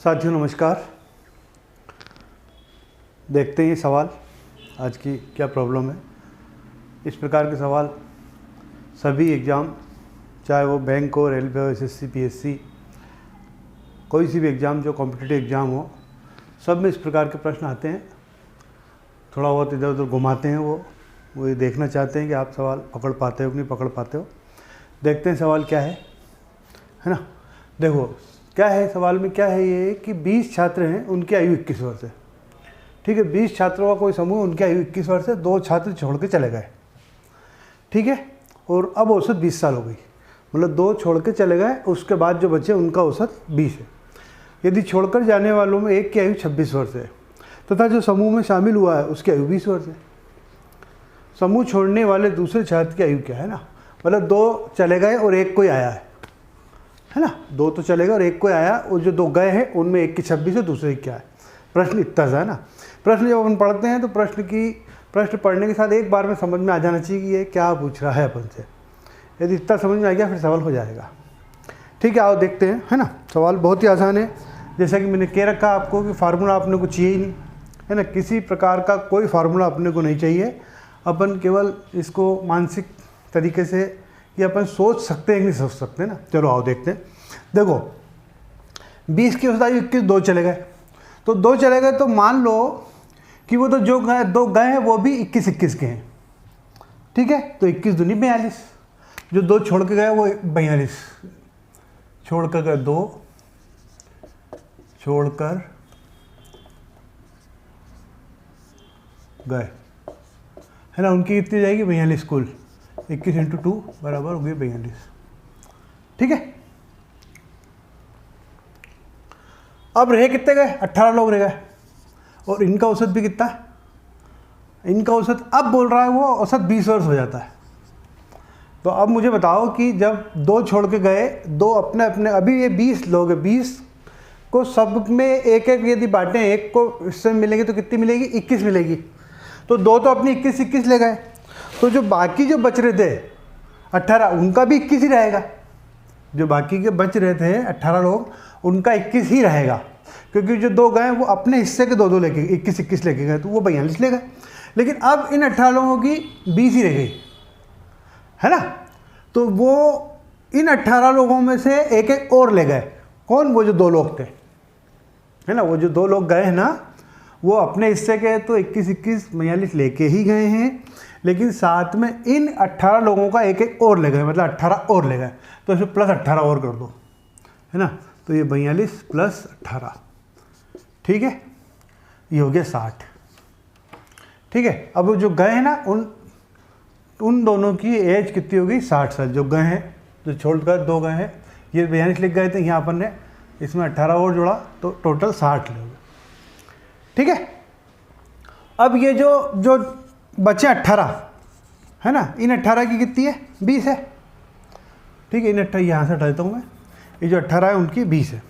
साथियों नमस्कार। देखते हैं सवाल आज की क्या प्रॉब्लम है। इस प्रकार के सवाल सभी एग्ज़ाम, चाहे वो बैंक हो, रेलवे हो, एसएससी, पीएससी, कोई सी भी एग्ज़ाम जो कॉम्पिटिटिव एग्ज़ाम हो, सब में इस प्रकार के प्रश्न आते हैं। थोड़ा बहुत इधर उधर घुमाते हैं, वो ये देखना चाहते हैं कि आप सवाल पकड़ पाते हो कि नहीं पकड़ पाते हो। देखते हैं सवाल क्या है ना। देखो क्या है सवाल में, क्या है ये कि 20 छात्र हैं, उनकी आयु 21 वर्ष है। ठीक है, 20 छात्रों का कोई समूह, उनकी आयु 21 वर्ष है, 2 छात्र छोड़ के चले गए। ठीक है, और अब औसत 20 साल हो गई, मतलब 2 छोड़ के चले गए, उसके बाद जो बचे उनका औसत 20 है। यदि छोड़कर जाने वालों में एक की आयु 26 वर्ष है तथा जो समूह में शामिल हुआ है उसकी आयु 20 वर्ष है। समूह छोड़ने वाले दूसरे छात्र की आयु क्या है ना, मतलब 2 चले गए और एक कोई आया है ना। 2 तो चले गए और एक कोई आया, और जो 2 गए हैं उनमें एक की 26 है, दूसरे की क्या है। प्रश्न इतना सा है ना। प्रश्न जब अपन पढ़ते हैं तो प्रश्न पढ़ने के साथ एक बार में समझ में आ जाना चाहिए कि ये क्या पूछ रहा है अपन से। यदि इतना समझ में आ गया फिर सवाल हो जाएगा। ठीक है, आओ देखते हैं, है ना। सवाल बहुत ही आसान है। जैसा कि मैंने कह रखा आपको कि फार्मूला अपने को चाहिए ही नहीं, है ना। किसी प्रकार का कोई फार्मूला अपने को नहीं चाहिए। अपन केवल इसको मानसिक तरीके से कि अपन सोच सकते हैं कि नहीं सोच सकते ना। चलो आओ देखते हैं। देखो 20 की औसत आयु 21, 2 चले गए, तो 2 चले गए तो मान लो कि वो तो जो 2 गए हैं वो भी 21 के हैं। ठीक है, तो 21 दूनी 42, जो 2 छोड़ के गए वो 42, छोड़कर गए 2, छोड़कर गए, है ना। उनकी कितनी जाएगी 42 कुल, 21 × 2 बराबर हो गई 42। ठीक है, अब रहे कितने गए, 18 लोग रह गए, और इनका औसत भी कितना है, इनका औसत अब बोल रहा है वो औसत 20 वर्ष हो जाता है। तो अब मुझे बताओ कि जब 2 छोड़ के गए, 2 अपने अपने, अभी ये 20 लोग हैं, 20 को सब में एक एक यदि बांटें, एक को इससे मिलेगी तो कितनी मिलेगी, 21 मिलेगी। तो 2 तो अपनी 21 ले गए, तो जो बाकी जो बच रहे थे 18, उनका भी 21 ही रहेगा। जो बाकी के बच रहे थे 18 लोग, उनका 21 ही रहेगा, क्योंकि जो 2 गए वो अपने हिस्से के 2 लेके 21 लेके गए, तो वो 42 ले गए। लेकिन अब इन 18 लोगों की 20 ही रह गई, है ना। तो वो इन 18 लोगों में से एक एक और ले गए। कौन, वो जो 2 लोग थे, है ना। वो जो 2 लोग गए हैं ना, वो अपने हिस्से के तो 21 42 लेके ही गए हैं, लेकिन साथ में इन 18 लोगों का एक एक और ले गए, मतलब 18 और ले गए। तो इसमें प्लस 18 और कर दो, है ना। तो ये 42 + 18, ठीक है, ये हो गया 60। ठीक है, अब जो गए हैं ना, उन दोनों की एज कितनी होगी, 60 साल। जो गए हैं, जो छोड़कर 2 गए हैं, ये 42 लिख गए थे, यहाँ अपन ने इसमें 18 और जोड़ा तो टोटल 60 लोग। ठीक है, अब ये जो बचे 18, है ना, इन 18 की कितनी है, 20 है। ठीक है, इन 18 यहाँ से हटा देता हूँ मैं, ये जो 18 है उनकी 20 है।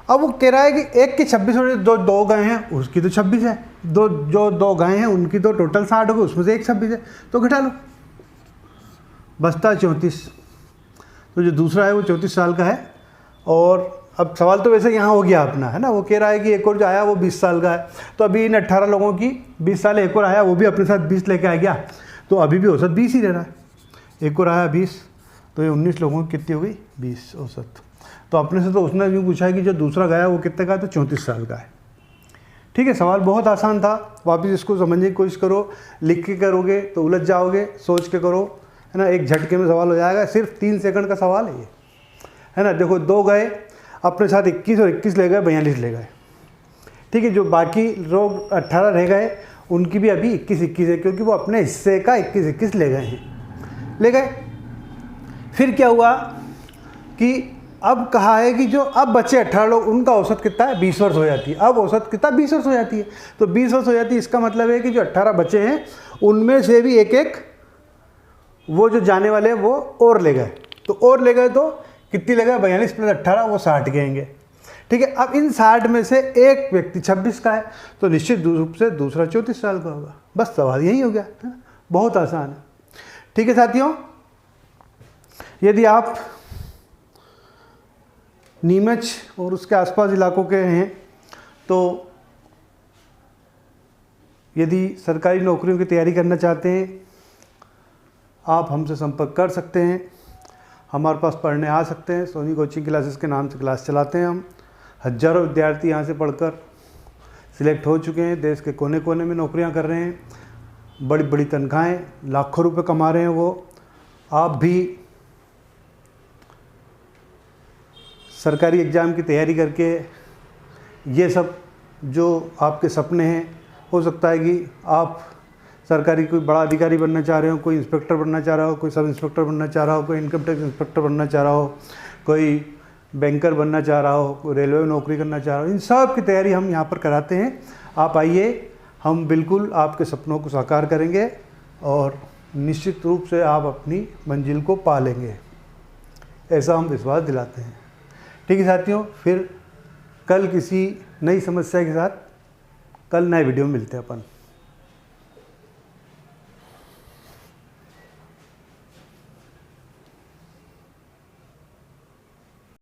अब वो कह रहा है कि एक की 26 हो, जो 2 गए हैं उसकी तो 26 है, जो 2 गए हैं उनकी तो टोटल 60 हो गई, उसमें से एक 26 है, तो घटा लो, बचता 34। तो जो दूसरा है वो 34 साल का है। और अब सवाल तो वैसे यहाँ हो गया अपना, है ना। वो कह रहा है कि एक और जो आया वो 20 साल का है, तो अभी इन 18 लोगों की 20 साल, एक और आया वो भी अपने साथ 20 लेके आ गया, तो अभी भी औसत 20 ही रह रहा है। एक और आया 20, तो ये 19 लोगों की कितनी हो गई, 20 औसत। तो अपने से तो उसने यूँ पूछा है कि जो दूसरा गया वो कितने का है, तो 34 साल का है। ठीक है, सवाल बहुत आसान था। वापस इसको समझने की कोशिश करो, लिख के करोगे तो उलझ जाओगे, सोच के करो, है ना। एक झटके में सवाल हो जाएगा, सिर्फ 3 सेकंड का सवाल है ये, है ना। देखो 2 गए, अपने साथ 21 और 21 ले गए, 42 ले गए। ठीक है, जो बाकी लोग 18 रह गए, उनकी भी अभी 21 है, क्योंकि वो अपने हिस्से का 21 ले गए हैं, ले गए। फिर क्या हुआ कि अब कहा है कि जो अब बचे 18 लोग, उनका औसत कितना है, 20 वर्ष हो जाती है। अब औसत कितना, 20 वर्ष हो जाती है। तो 20 वर्ष हो जाती है, इसका मतलब है कि जो 18 बचे हैं उनमें से भी एक एक वो जो जाने वाले हैं वो और ले गए। तो और ले गए तो कितनी ले गए, 42 + 18 वो 60 के आएंगे। ठीक है। अब इन 60 में से एक व्यक्ति 26 का है तो निश्चित रूप से दूसरा 34 साल का होगा। बस सवाल यही हो गया, है ना? बहुत आसान है। ठीक है साथियों, यदि आप नीमच और उसके आसपास इलाकों के हैं तो यदि सरकारी नौकरियों की तैयारी करना चाहते हैं आप हमसे संपर्क कर सकते हैं। हमारे पास पढ़ने आ सकते हैं। सोनी कोचिंग क्लासेस के नाम से क्लास चलाते हैं हम। हज़ारों विद्यार्थी यहाँ से पढ़कर सिलेक्ट हो चुके हैं। देश के कोने कोने में नौकरियाँ कर रहे हैं। बड़ी बड़ी तनख्वाहें, लाखों रुपए कमा रहे हैं वो। आप भी सरकारी एग्ज़ाम की तैयारी करके ये सब जो आपके सपने हैं, हो सकता है कि आप सरकारी कोई बड़ा अधिकारी बनना चाह रहे हो, कोई इंस्पेक्टर बनना चाह रहा हो, कोई सब इंस्पेक्टर बनना चाह रहा हो, कोई इनकम टैक्स इंस्पेक्टर बनना चाह रहा हो, कोई बैंकर बनना चाह रहा हो, कोई रेलवे में नौकरी करना चाह रहा हो। इन सब की तैयारी हम यहाँ पर कराते हैं। आप आइए, हम बिल्कुल आपके सपनों को साकार करेंगे और निश्चित रूप से आप अपनी मंजिल को पा लेंगे, ऐसा हम विश्वास दिलाते हैं। ठीक है साथियों, फिर कल किसी नई समस्या के साथ कल नए वीडियो में मिलते हैं अपन।